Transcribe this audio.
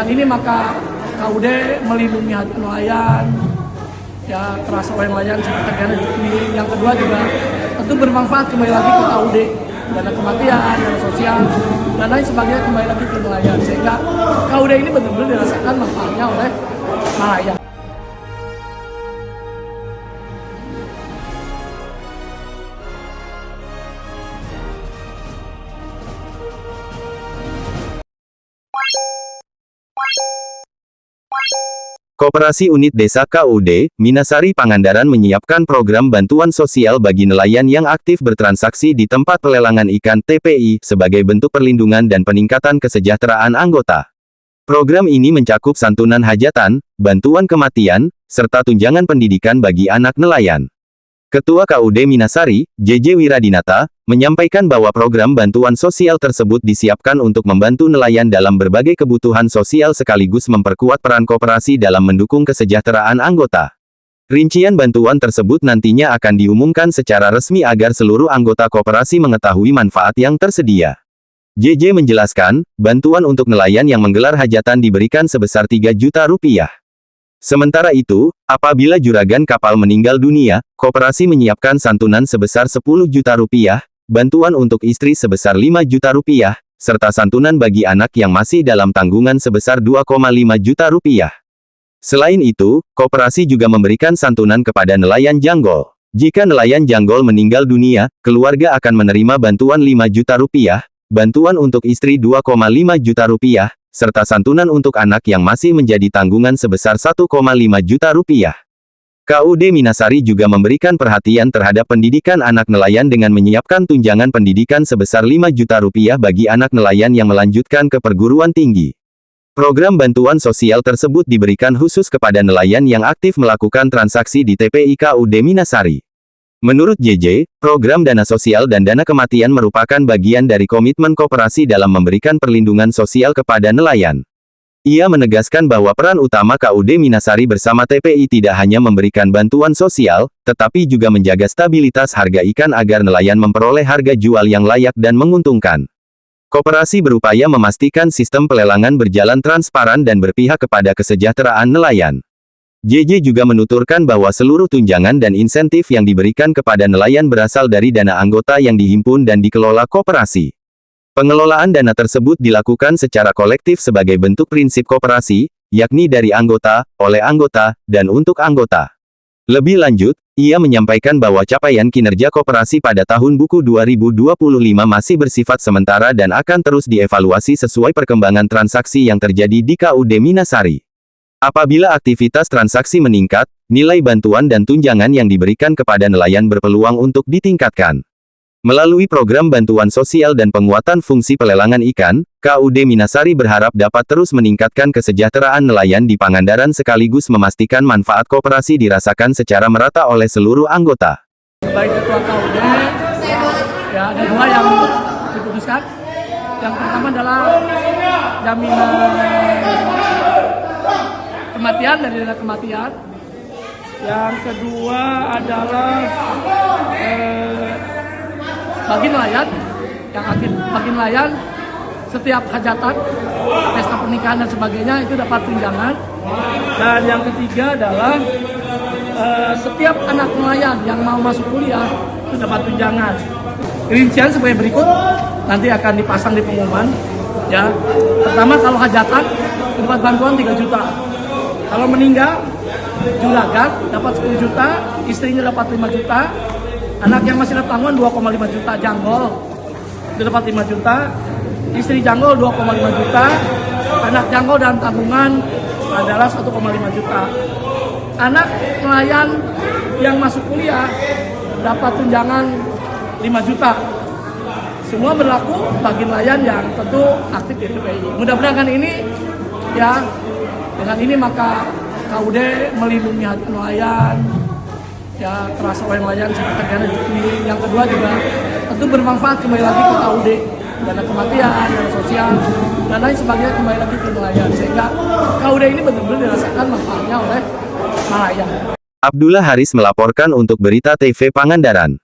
Dengan ini maka KUD melindungi hati nelayan, ya terasa oleh nelayan seperti negara ini. Yang kedua juga tentu bermanfaat kembali lagi ke KUD, dana kematian, dana sosial, dan lain sebagainya kembali lagi ke nelayan. Sehingga KUD ini benar-benar dirasakan manfaatnya oleh nelayan. Koperasi Unit Desa KUD, Minasari Pangandaran menyiapkan program bantuan sosial bagi nelayan yang aktif bertransaksi di tempat pelelangan ikan TPI, sebagai bentuk perlindungan dan peningkatan kesejahteraan anggota. Program ini mencakup santunan hajatan, bantuan kematian, serta tunjangan pendidikan bagi anak nelayan. Ketua KUD Minasari, JJ Wiradinata, menyampaikan bahwa program bantuan sosial tersebut disiapkan untuk membantu nelayan dalam berbagai kebutuhan sosial sekaligus memperkuat peran koperasi dalam mendukung kesejahteraan anggota. Rincian bantuan tersebut nantinya akan diumumkan secara resmi agar seluruh anggota koperasi mengetahui manfaat yang tersedia. JJ menjelaskan, bantuan untuk nelayan yang menggelar hajatan diberikan sebesar 3 juta rupiah. Sementara itu, apabila juragan kapal meninggal dunia, koperasi menyiapkan santunan sebesar 10 juta rupiah, bantuan untuk istri sebesar 5 juta rupiah, serta santunan bagi anak yang masih dalam tanggungan sebesar 2,5 juta rupiah. Selain itu, koperasi juga memberikan santunan kepada nelayan janggol. Jika nelayan janggol meninggal dunia, keluarga akan menerima bantuan 5 juta rupiah, bantuan untuk istri 2,5 juta rupiah, serta santunan untuk anak yang masih menjadi tanggungan sebesar 1,5 juta rupiah. KUD Minasari juga memberikan perhatian terhadap pendidikan anak nelayan dengan menyiapkan tunjangan pendidikan sebesar 5 juta rupiah bagi anak nelayan yang melanjutkan ke perguruan tinggi. Program bantuan sosial tersebut diberikan khusus kepada nelayan yang aktif melakukan transaksi di TPI KUD Minasari. Menurut JJ, program dana sosial dan dana kematian merupakan bagian dari komitmen koperasi dalam memberikan perlindungan sosial kepada nelayan. Ia menegaskan bahwa peran utama KUD Minasari bersama TPI tidak hanya memberikan bantuan sosial, tetapi juga menjaga stabilitas harga ikan agar nelayan memperoleh harga jual yang layak dan menguntungkan. Koperasi berupaya memastikan sistem pelelangan berjalan transparan dan berpihak kepada kesejahteraan nelayan. JJ juga menuturkan bahwa seluruh tunjangan dan insentif yang diberikan kepada nelayan berasal dari dana anggota yang dihimpun dan dikelola koperasi. Pengelolaan dana tersebut dilakukan secara kolektif sebagai bentuk prinsip koperasi, yakni dari anggota, oleh anggota, dan untuk anggota. Lebih lanjut, ia menyampaikan bahwa capaian kinerja koperasi pada tahun buku 2025 masih bersifat sementara dan akan terus dievaluasi sesuai perkembangan transaksi yang terjadi di KUD Minasari. Apabila aktivitas transaksi meningkat, nilai bantuan dan tunjangan yang diberikan kepada nelayan berpeluang untuk ditingkatkan. Melalui program bantuan sosial dan penguatan fungsi pelelangan ikan, KUD Minasari berharap dapat terus meningkatkan kesejahteraan nelayan di Pangandaran sekaligus memastikan manfaat koperasi dirasakan secara merata oleh seluruh anggota. Baik Ketua KUD, ya ada dua yang diputuskan. Yang pertama adalah jaminan kematian dari dana kematian. Yang kedua adalah bagi nelayan yang aktif, bagi nelayan setiap hajatan, pesta pernikahan dan sebagainya itu dapat tunjangan. Dan yang ketiga adalah setiap anak nelayan yang mau masuk kuliah itu dapat tunjangan. Rincian sebagai berikut, nanti akan dipasang di pengumuman. Ya, pertama kalau hajatan dapat bantuan 3 juta. Kalau meninggal, juragan dapat 10 juta, istrinya dapat 5 juta, anak yang masih ada tanggungan 2,5 juta, janggol itu dapat 5 juta, istri janggol 2,5 juta, anak janggol dan tanggungan adalah 1,5 juta. Anak nelayan yang masuk kuliah dapat tunjangan 5 juta. Semua berlaku bagi nelayan yang tentu aktif di TPI. Mudah-mudahan ini ya, dengan ini maka KUD melindungi hati nelayan, ya terasa oleh nelayan seperti negara ini. Yang kedua juga tentu bermanfaat kembali lagi ke KUD, dana kematian, dana sosial, dan lain sebagainya kembali lagi ke nelayan. Sehingga KUD ini benar-benar dirasakan manfaatnya oleh nelayan. Abdullah Haris melaporkan untuk Berita TV Pangandaran.